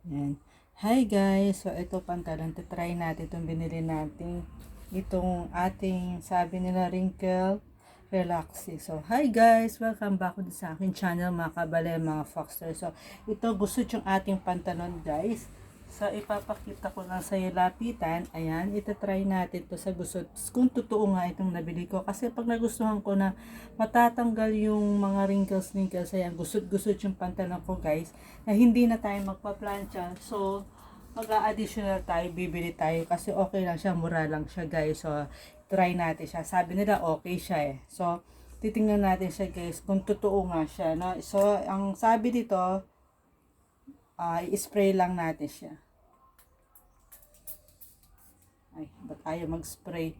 Yan. Hi guys! So ito pantalon. Try natin itong binili natin. Itong ating sabi nila wrinkle relaxing. So hi guys! Welcome back to sa akin channel mga kabale, mga foxter. So ito gusto yung ating pantalon guys. So ipapakita ko lang sa iyo lapitan. Ayan, try natin to sa gusot. Kung totoo nga itong nabili ko. Kasi pag nagustuhan ko na matatanggal yung mga wrinkles. Ayan, gusot yung pantalon ko guys. Na hindi na tayo magpa-plancha. So, mag-a-additional tayo, bibili tayo. Kasi okay lang siya, mura lang siya guys. So, try natin siya. Sabi nila okay siya eh. So, titingnan natin siya guys kung totoo nga siya. No? So, ang sabi dito, i-spray lang natin siya. Ay, ba't ayaw mag-spray?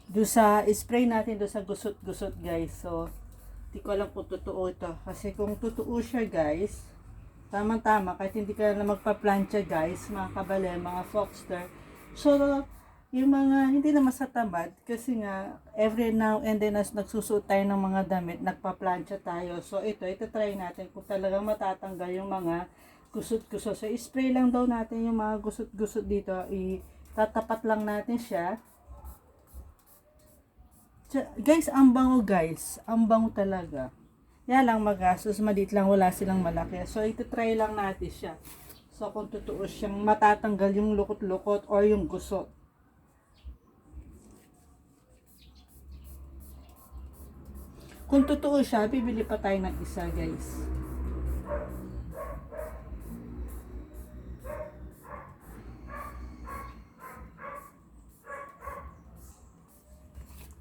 Do sa spray natin do sa gusot-gusot guys. So, di ko alam kung totoo ito. Kasi kung totoo siya guys, tamang-tama kahit hindi ka na magpa-plancha guys, mga kabale, mga foxter. So, yung mga hindi naman sa tamad kasi nga every now and then as nagsusuot tayo ng mga damit, nagpa-plancha tayo. So, ito try natin kung talagang matatanggal yung mga gusot-gusot. So, spray lang daw natin yung mga gusot-gusot dito. Tatapat lang natin siya. Guys, ang bango guys. Ang bango talaga. Yan lang magastos. Maliit lang. Wala silang malaki. So, try lang natin siya. So, kung totoo siyang matatanggal yung lukot-lukot or yung gusot. Kung totoo siya, bibili pa tayo ng isa guys.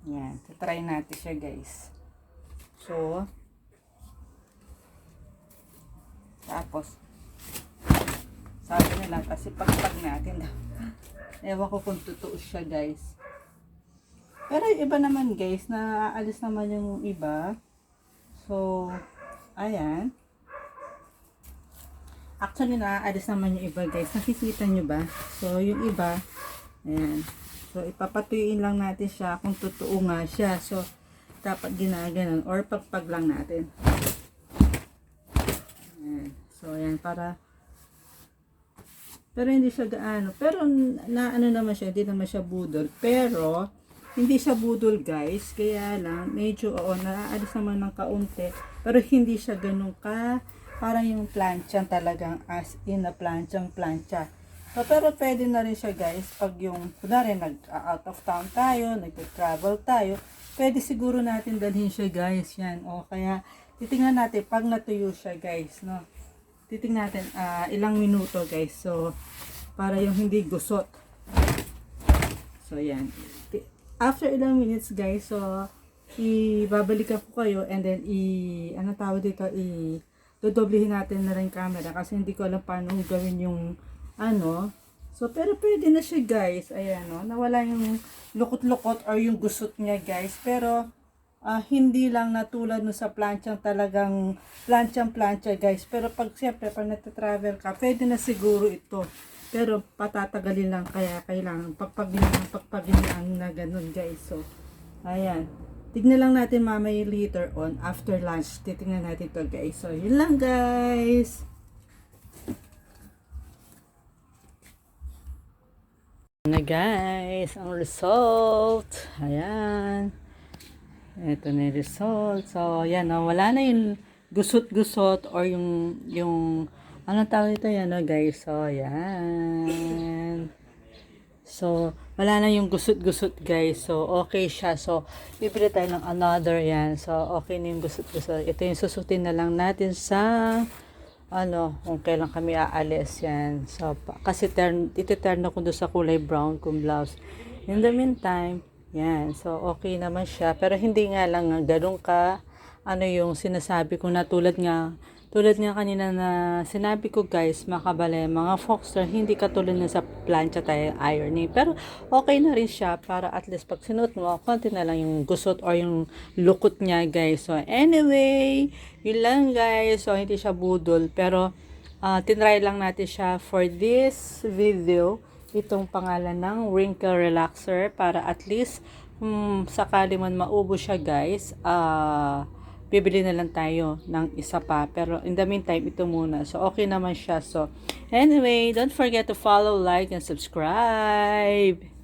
Yan. Try natin siya guys. So, tapos, sabi nila kasi pagpag natin. Ewan ko kung totoo siya guys. Pero yung iba naman guys, naaalis naman yung iba. So, ayan. Actually, naaalis naman yung iba guys. Nakikita nyo ba? So, yung iba, ayan. So, ipapatuyuin lang natin siya kung totoo nga siya. So, dapat ginaganon or pagpag lang natin. Ayan. So, ayan, pero hindi siya gaano. Pero, ano naman siya, hindi naman siya budol. Pero, hindi siya budol guys. Kaya lang, medyo, naaalis naman ng kaunti. Pero, hindi siya ganun parang yung plancha talagang as in na plancha. So, pero pwede na rin siya guys pag yung kunwari nag-out of town tayo, nag-travel tayo, pwede siguro natin dalhin siya guys yan. O kaya titingnan natin pag natuyo siya guys, no. Titingnan natin ilang minuto guys. So para yung hindi gusot. So yan. After ilang minutes guys, so ibabalik po kayo and then ano tawag dito, dodoblehin natin na rin camera kasi hindi ko alam paano gawin yung ano. So, pero pwede na siya guys. Ayan, no? Nawala yung lukot-lukot or yung gusot niya guys. Pero, hindi lang natulad no sa planchang talagang plancha guys. Pero pag siyempre, pag nagtatravel ka, pwede na siguro ito. Pero, patatagalin lang. Kaya, kailangan pagpagin lang na ganun guys. So, ayan. Tignan lang natin mamaya later on after lunch. Titingnan natin to guys. So, yun lang guys. Na guys, ang result. Ayan. Ito na yung result. So, yan. Wala na yung gusot-gusot or yung ano tawag ito yan, guys. So, yan. So, wala na yung gusot-gusot, guys. So, okay siya. So, bibili tayo ng another yan. So, okay na yung gusot-gusot. Ito yung susutin na lang natin sa kung kailan kami aalis yan. So, kasi iti-turn ako doon sa kulay brown kung blouse. In the meantime, yan. So, okay naman siya. Pero hindi nga lang ganun ka, yung sinasabi ko na tulad nga kanina na sinabi ko guys, makabale, mga foxter, hindi katulad na sa plancha tayo ironing. Pero, okay na rin siya para at least pag sinuot mo, konti na lang yung gusot or yung lukot niya guys. So, anyway, yun lang guys. So, hindi siya budol. Pero, tinry lang natin siya for this video. Itong pangalan ng wrinkle relaxer para at least sakali man maubos siya guys, bibili na lang tayo ng isa pa. Pero in the meantime, ito muna. So, okay naman siya. So, anyway, don't forget to follow, like, and subscribe.